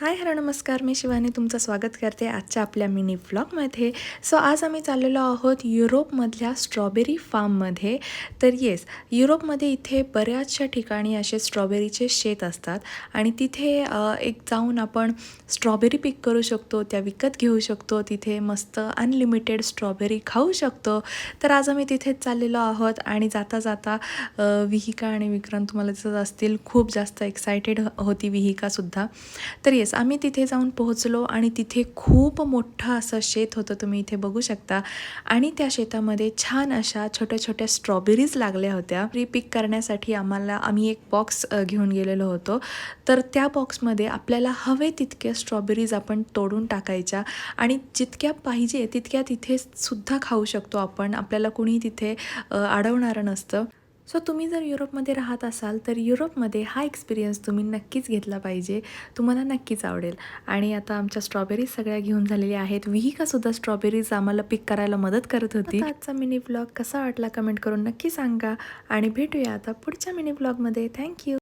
Hi hello नमस्कार, मी शिवानी तुमचं स्वागत करते आजच्या आपल्या मिनी व्लॉगमध्ये. आज आम्ही चाललेलो आहोत युरोपमधल्या स्ट्रॉबेरी फार्ममध्ये. तर युरोपमध्ये इथे बऱ्याचशा ठिकाणी असे स्ट्रॉबेरीचे शेत असतात आणि तिथे एक जाऊन आपण स्ट्रॉबेरी पिक करू शकतो, त्या विकत घेऊ शकतो. तिथे मस्त अनलिमिटेड स्ट्रॉबेरी खाऊ शकतो. तर आज आम्ही तिथेच चाललेलो आहोत आणि जाता जाता विहिका आणि विक्रांत तुम्हाला दिसत असतील, खूप जास्त एक्सायटेड होती विहिकासुद्धा. तर आम्ही तिथे जाऊन पोहोचलो आणि तिथे खूप मोठं असं शेत होतं, तुम्ही इथे बघू शकता. आणि त्या शेतामध्ये छान अशा छोट्या छोट्या स्ट्रॉबेरीज लागल्या होत्या. पिक करण्यासाठी आम्ही एक बॉक्स घेऊन गेलेलो होतो. तर त्या बॉक्समध्ये आपल्याला हवे तितक्या स्ट्रॉबेरीज आपण तोडून टाकायच्या आणि जितक्या पाहिजे तितक्या तिथे सुद्धा खाऊ शकतो आपण. आपल्याला कुणी तिथे अडवणारं नसतं. तुम्ही जर युरोपमध्ये राहत असाल तर युरोपमध्ये हा एक्सपिरियन्स तुम्ही नक्कीच घेतला पाहिजे. तुम्हाला नक्कीच आवडेल. आणि आता आमच्या स्ट्रॉबेरीज सगळ्या घेऊन झालेल्या आहेत. विहिकासुद्धा स्ट्रॉबेरीज आम्हाला पिक करायला मदत करत होती. आजचा मिनी व्लॉग कसा वाटला कमेंट करून नक्की सांगा आणि भेटूया आता पुढच्या मिनी व्लॉगमध्ये. थँक्यू.